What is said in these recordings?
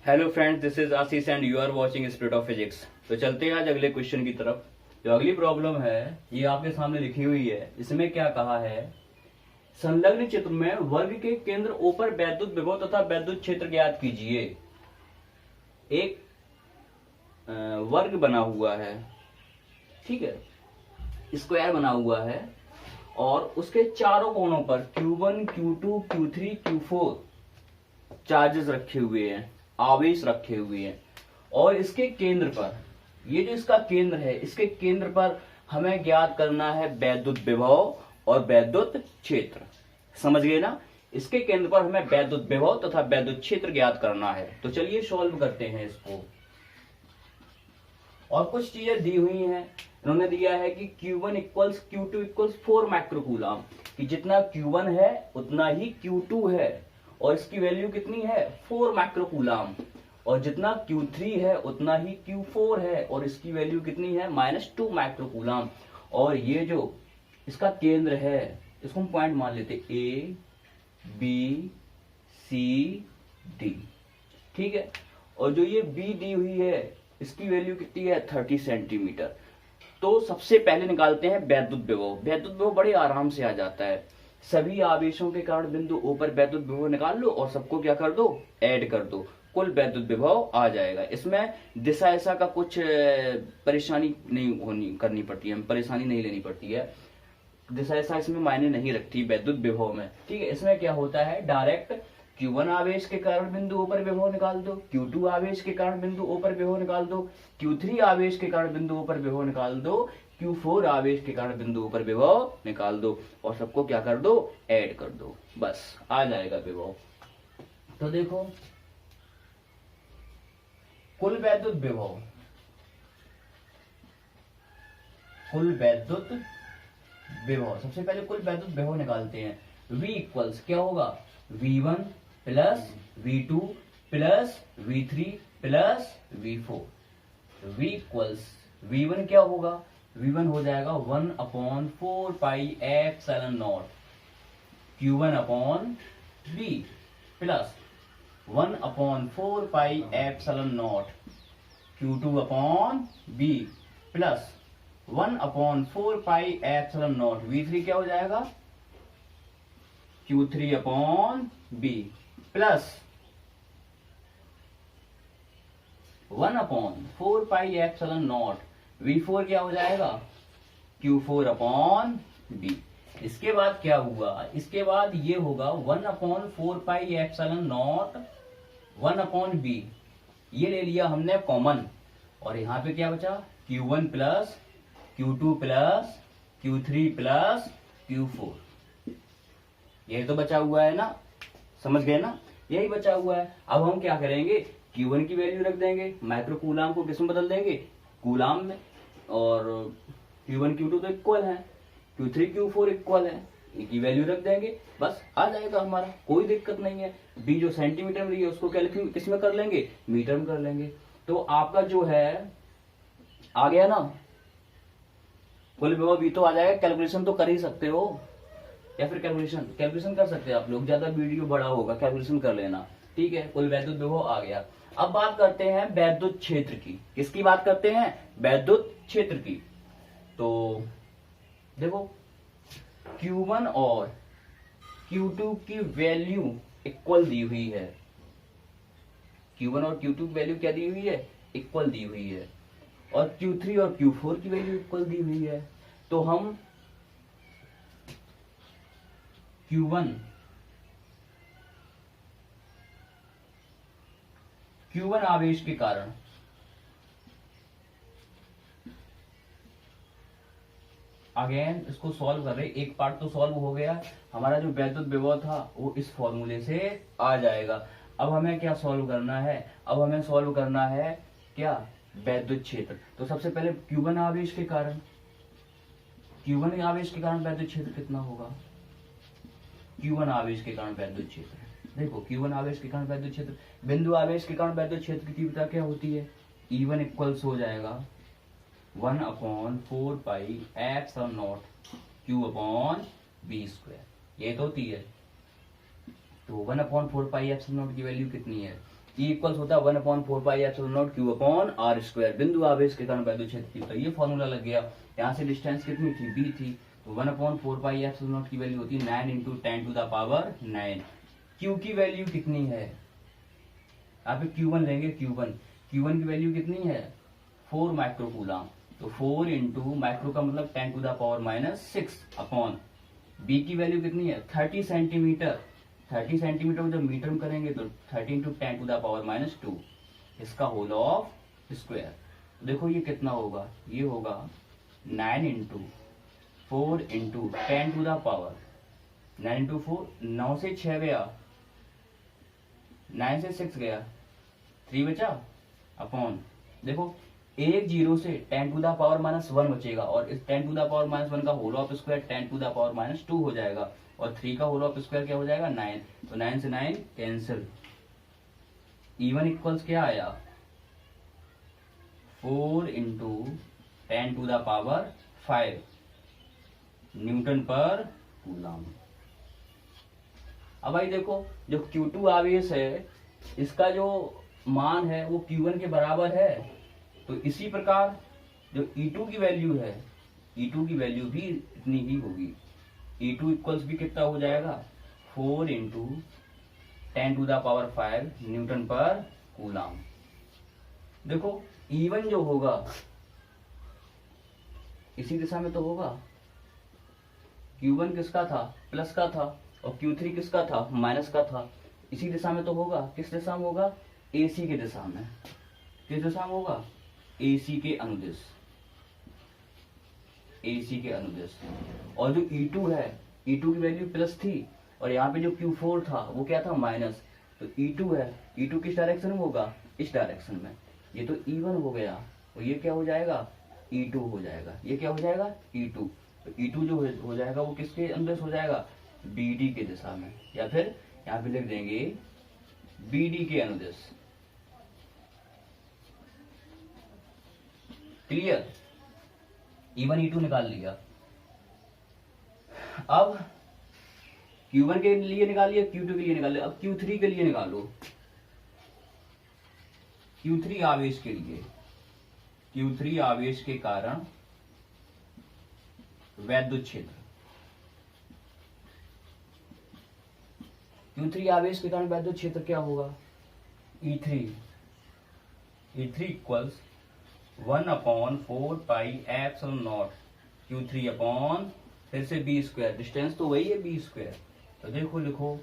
Hello friends, this is Ashish and you are watching spirit of physics. तो चलते हैं आज अगले क्वेश्चन की तरफ। जो अगली प्रॉब्लम है ये आपके सामने लिखी हुई है। इसमें क्या कहा है, संलग्न चित्र में वर्ग के केंद्र O पर वैद्युत विभव तथा वैद्युत क्षेत्र ज्ञात कीजिए। एक वर्ग बना हुआ है, ठीक है, स्क्वायर बना हुआ है और उसके चारों कोनों पर Q1, Q2, Q3, Q4 charges रखे हुए हैं, आवेश रखे हुए हैं। और इसके केंद्र पर, ये जो इसका केंद्र है, इसके केंद्र पर हमें ज्ञात करना है वैद्युत विभव और वैद्युत क्षेत्र। समझ गए ना? इसके केंद्र पर हमें वैद्युत विभव तथा वैद्युत क्षेत्र ज्ञात करना है। तो चलिए सॉल्व करते हैं इसको। और कुछ चीजें दी हुई हैं। इन्होंने दिया है कि Q1 equals Q2 equals 4 microcoulomb, कि जितना Q1 है उतना ही Q2 है और इसकी वैल्यू कितनी है 4 माइक्रोकूलम, और जितना Q3 है उतना ही Q4 है और इसकी वैल्यू कितनी है -2 माइक्रोकूलम। और ये जो इसका केंद्र है इसको हम पॉइंट मान लेते A, B, C, D, ठीक है। और जो ये B दी हुई है इसकी वैल्यू कितनी है 30 सेंटीमीटर। तो सबसे पहले निकालते हैं वैद्युत विभव। वैद्युत विभव बड़े आराम से आ जाता है। सभी आवेशों के कारण बिंदु O पर वैद्युत विभव निकाल लो और सबको क्या कर दो, ऐड कर दो, कुल वैद्युत विभव आ जाएगा। इसमें दिशा ऐसा का कुछ परेशानी नहीं करनी पड़ती है, परेशानी नहीं लेनी पड़ती है। दिशा ऐसा इसमें मायने नहीं रखती वैद्युत विभव में, ठीक है। इसमें क्या होता है, डायरेक्ट Q1 आवेश के कारण बिंदु O पर विभव निकाल दो, Q2 आवेश के कारण बिंदु O पर विभव निकाल दो, Q3 आवेश के कारण बिंदु O पर विभव निकाल दो, Q4 आवेश के कारण बिंदु O पर विभव निकाल दो और सबको क्या कर दो, ऐड कर दो, बस आ जाएगा विभव। तो देखो कुल वैद्युत विभव, कुल वैद्युत विभव, सबसे पहले कुल वैद्युत विभव निकालते हैं। V इक्वल्स क्या होगा, V1 plus V2 plus V3 plus V4। V equals V1 क्या होगा, V1 हो जाएगा 1/4 pi epsilon not Q1 upon B plus 1/4 pi epsilon not Q2 upon B plus 1/4 pi epsilon not V3 क्या हो जाएगा Q3 upon B plus 1/4 pi epsilon not V4 क्या हो जाएगा Q4 अपॉन B। इसके बाद क्या हुआ, इसके बाद ये होगा 1/4 पाई एप्सिलॉन नॉट 1/B, ये ले लिया हमने कॉमन और यहाँ पे क्या बचा Q1 plus Q2 plus Q3 plus Q4, ये तो बचा हुआ है ना, समझ गए ना, यही बचा हुआ है। अब हम क्या करेंगे, Q1 की वैल्यू रख देंगे, माइक्रोकूलम को किसमें बदल देंगे, कूलम में, और Q1 Q2 तो इक्वल है, Q3 Q4 इक्वल है, इनकी वैल्यू रख देंगे, बस आ जाएगा हमारा, कोई दिक्कत नहीं है। B जो सेंटीमीटर में लिया उसको क्या लिखेंगे, किसमें कर लेंगे, मीटर में कर लेंगे। तो आपका जो है आ गया ना, कुल विभव भी तो आ जाएगा। कैलकुलेशन तो कर ही सकते हो, या फिर कैलकुलेशन कर सकते हैं आप लोग, ज्यादा वीडियो बड़ा होगा, कैलकुलेशन कर लेना, ठीक है। कुल वैद्युत विभव आ गया। अब बात करते हैं वैद्युत क्षेत्र की। किसकी बात करते हैं, वैद्युत क्षेत्र की। तो देखो Q1 और Q2 की वैल्यू इक्वल दी हुई है, Q1 और Q2 की वैल्यू क्या दी हुई है, इक्वल दी हुई है, और Q3 और Q4 की वैल्यू इक्वल दी हुई है। तो हम Q1 आवेश के कारण अगेन इसको सॉल्व कर रहे, एक पार्ट तो सॉल्व हो गया। हमारा जो वैद्युत विभव था वो इस फॉर्मूले से आ जाएगा। अब हमें क्या सॉल्व करना है, अब हमें सॉल्व करना है क्या, वैद्युत क्षेत्र। तो सबसे पहले Q1 आवेश के कारण, Q1 आवेश के कारण वैद्युत क्षेत्र कितना होगा, Q1 आवेश के कारण वैद्युत क्षेत्र, देखो Q1 आवेश के कारण वैद्युत क्षेत्र, बिंदु आवेश के कारण वैद्युत क्षेत्र की तीव्रता क्या होती है, E1 इक्वल्स हो जाएगा 1/4 pi epsilon not Q upon B square, ये तो होती है। तो 1/4 पाई एप्सिलॉन नॉट की वैल्यू कितनी है, E इक्वल्स होता है 1/4πε0 Q/r²। बिंदु आवेश के कारण वैद्युत क्षेत्र की, तो ये फॉर्मूला लग गया। यहाँ से डिस्टेंस कितनी थी, b थी, तो 1/4πε0 की वैल्यू होती है 9 × 10⁹ Q की वैल्यू कितनी है, यहाँ पे Q1 लेंगे, Q1 की वैल्यू कितनी है 4 माइक्रोकूलम, तो 4 × माइक्रो का मतलब 10⁻⁻6 अपॉन b की वैल्यू कितनी है 30 सेंटीमीटर। 30 सेंटीमीटर को जब मीटर में करेंगे तो 30 × 10⁻², इसका होल ऑफ स्क्वायर। देखो ये कितना होगा, ये होगा 9 × 4 × 10⁻9 × 4, 9 से 6 गया, 9 से 6 गया, 3 बचा अपॉन, देखो एक जीरो से 10⁻⁻1 बचेगा, और इस 10⁻⁻1 का होल ऑफ स्क्वायर 10⁻2 हो जाएगा, और 3 का होल ऑफ स्क्वायर क्या हो जाएगा 9, तो 9 से 9 कैंसिल। E1 इक्वल्स क्या आया 4 × 10⁵ न्यूटन पर कूलम। अब भाई देखो जो Q2 आवेश है इसका जो मान है वो Q1 के बराबर है, तो इसी प्रकार जो E2 की वैल्यू है, E2 की वैल्यू भी इतनी ही होगी। E2 इक्वल्स भी कितना हो जाएगा 4 × 10⁵ न्यूटन पर कूलम। देखो E1 जो होगा इसी दिशा में तो होगा, Q1 किसका था प्लस का था, और Q3 किसका था माइनस का था, इसी दिशा में तो होगा। किस दिशा में होगा AC की दिशा में। किस दिशा में होगा AC के अनुदिश, AC के अनुदिश। और जो E2 है, E2 की वैल्यू प्लस थी, और यहाँ पे जो Q4 था वो क्या था माइनस, तो E2 है, E2 किस डायरेक्शन में होगा इस डायरेक्शन में, ये तो E1 हो गया, और ये क्या हो जाएगा E2 हो जाएगा, ये क्या हो जाएगा E2, तो E2 जो हो जाएगा वो किसके अनुदिश हो जाएगा BD के दिशा में, या फिर यहाँ पे लिख देंगे BD के अनुदिश। क्लियर, E1 E2 निकाल लिया। अब Q1 के लिए निकाल लिया, Q2 के लिए निकाल लिया, अब Q3 के लिए निकालो। Q3 आवेश के लिए, Q3 आवेश के कारण वैद्युत क्षेत्र, Q3 आवेश के कारण वैद्युत क्षेत्र क्या होगा E3 इक्वल्स 1/4πε0 Q3 अपॉन फिर से b², डिस्टेंस तो वही है b², तो देखो लिखो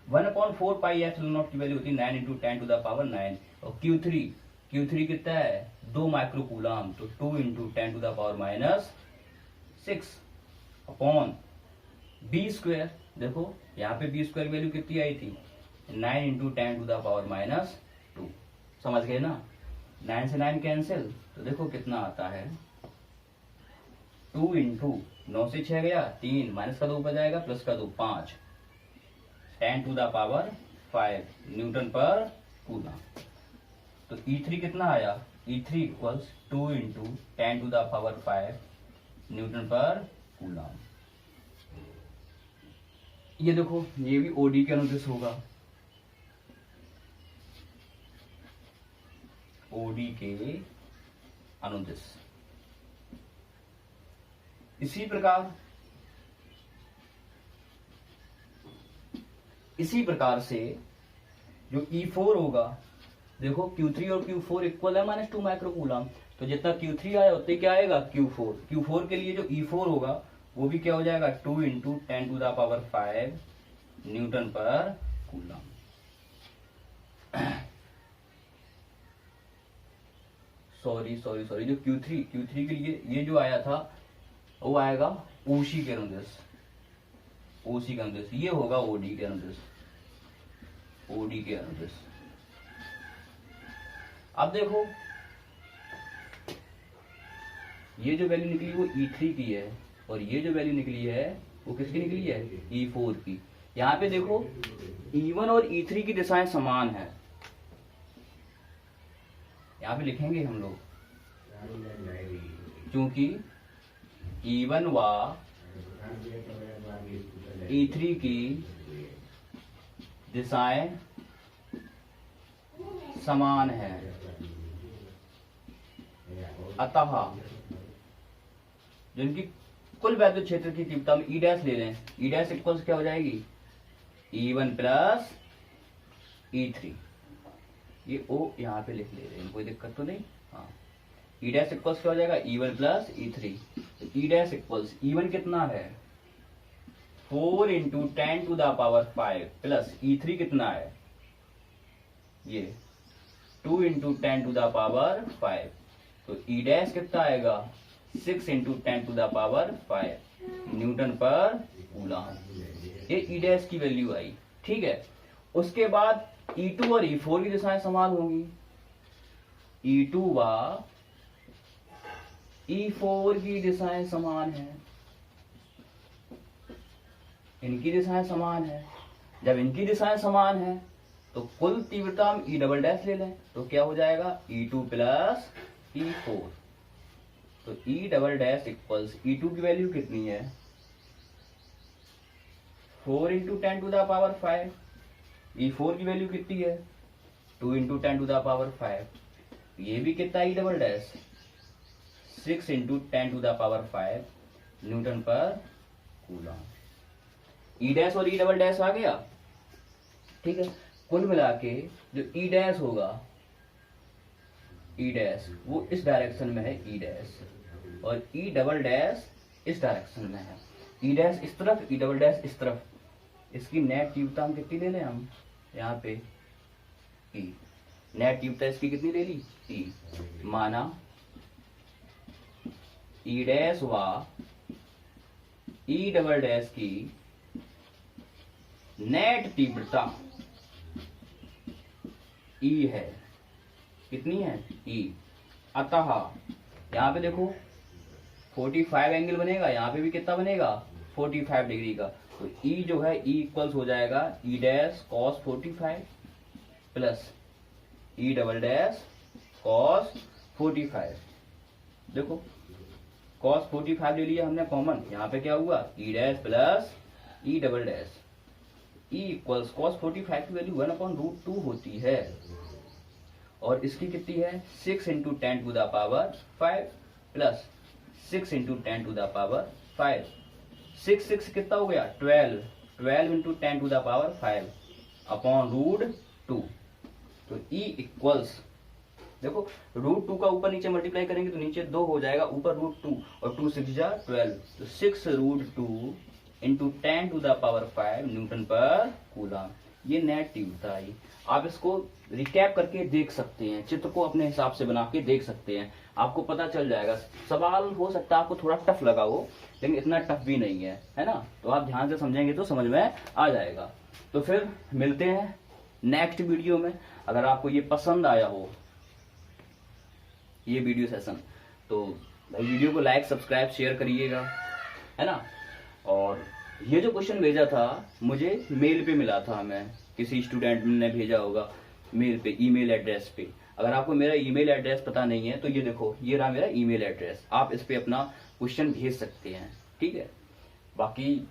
1/4πε0 की वैल्यू होती है 9 × 10⁹, और Q3 कितना है 2 माइक्रोकूलम, तो 2 × 10⁻6 अपॉन b²। देखो यहाँ पे b² की वैल्यू कितनी आई थी 9 × 10⁻², समझ गए ना, 9 से 9 कैंसिल, तो देखो कितना आता है 2 × 9 से 6 गया 3, माइनस का 2 ऊपर जाएगा प्लस का 2 5, 10⁵ न्यूटन पर कूलम। तो E3 कितना आया, E3 equals 2 × 10⁵ Newton per coulomb. ये देखो ये भी OD के अनुदिश होगा, OD के अनुदिश। इसी प्रकार से जो E4 होगा, देखो Q3 और Q4 इक्वल है -2 माइक्रोकूलम, तो जितना Q3 आया उतने क्या आएगा Q4 के लिए जो E4 होगा वो भी क्या हो जाएगा 2 × 10⁵ न्यूटन पर कूलम। सॉरी जो Q3 के लिए ये जो आया था वो आएगा OC के अनुदिश, ये होगा OD के अनुदिश। अब देखो ये जो वैल्यू निकली वो E3 की है, और ये जो वैल्यू निकली है वो किसकी निकली है E4 की। यहाँ पे देखो E1 और E3 की दिशाएं समान है, यहाँ पे लिखेंगे हम लोग, क्योंकि E1 व E3 की दिशाएं समान है, अतः जिनकी कुल वैद्युत क्षेत्र की तीव्रता में ई डैश ले लें, ई डैश इक्वल्स क्या हो जाएगी, E1 प्लस E3। ये ओ यहाँ पे लिख ले रहे हैं, कोई दिक्कत तो नहीं। हाँ, ई डैश इक्वल्स क्या हो जाएगा, E1 प्लस E3। ई डैश इक्वल्स E1 कितना है 4 into 10 to the power 5 plus E3 कितना है ये 2 इंटू 10 टू द पावर 5, तो ई डैश कितना आएगा 6 into 10 to the power 5 newton per coulomb. ये ई डैश की वैल्यू आई। ठीक है, उसके बाद E2 और E4 की दिशाएं समान होंगी। E2 व E4 की दिशाएं समान हैं, इनकी दिशाएं समान है। जब इनकी दिशाएं समान है तो कुल तीव्रता हम ई डबल डैश ले लें तो क्या हो जाएगा E2 प्लस E4। तो ई डबल डैश इक्वल्स E2 की वैल्यू कितनी है 4 into 10 to the power 5, E4 की वैल्यू कितनी है 2 इंटू 10 टू द पावर 5, ये भी कितना E double dash 6 into 10 to the power 5 newton per coulomb. E dash और ई डबल डैश आ गया। ठीक है, कुल मिला के जो ई डैश होगा, ई डैश वो इस डायरेक्शन में है ई डैश, और ई डबल डैश इस डायरेक्शन में है। ई डैश इस तरफ, ई डबल डैश इस तरफ। इसकी नेट तीव्रता हम कितनी ले लें, हम यहाँ पे ई नेट तीव्रता इसकी कितनी ले ली ई, माना ई डैश व ई डबल डैश की नेट तीव्रता ई है, कितनी है ई, अतः यहां पे देखो 45 एंगल बनेगा, यहां पे भी कितना बनेगा 45 डिग्री का। तो ई जो है ई इक्वल्स हो जाएगा ई डैश कॉस 45 प्लस ई डबल डैश कॉस 45। देखो कॉस 45 ले लिया हमने कॉमन, यहाँ पे क्या हुआ ई डैश प्लस ई double dash. E equals cos 45 की वैल्यू 1/√2 होती है, और इसकी कितनी है 6 into 10 to the power 5 plus 6 into 10 to the power 5। 6 कितना हो गया 12 into 10 to the power 5 upon √2। तो ई इक्वल्स देखो √2 का ऊपर नीचे मल्टीप्लाई करेंगे तो नीचे 2 हो जाएगा, ऊपर √2 और 2 6 जा 12, तो 6√2 into 10 to the power 5 newton per coulomb. ये नेट तीव्रता आई। आप इसको रिकैप करके देख सकते हैं, चित्र को अपने हिसाब से बना के देख सकते हैं, आपको पता चल जाएगा। सवाल हो सकता है आपको थोड़ा टफ लगा हो, लेकिन इतना टफ भी नहीं है ना। तो आप ध्यान से समझेंगे तो समझ में आ जाएगा। तो फिर मिलते हैं नेक्स्ट वीडियो में। अगर आपको ये पसंद आया हो ये वीडियो सेशन, तो भाई वीडियो को लाइक सब्सक्राइब शेयर करिएगा, है ना। और ये जो क्वेश्चन भेजा था मुझे मेल पे मिला था, मैं किसी स्टूडेंट ने भेजा होगा मेल पे, ईमेल एड्रेस पे। अगर आपको मेरा ईमेल एड्रेस पता नहीं है तो ये देखो, ये रहा मेरा ईमेल एड्रेस, आप इस पे अपना क्वेश्चन भेज सकते हैं। ठीक है, बाकी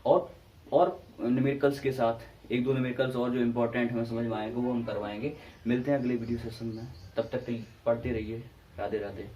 और न्यूमेरिकल्स के साथ 1-2 न्यूमेरिकल्स और जो इम्पोर्टेंट हमें समझ में आएंगे वो हम करवाएंगे। मिलते हैं अगले वीडियो सेशन में, तब तक पढ़ते रहिए। राधे राधे।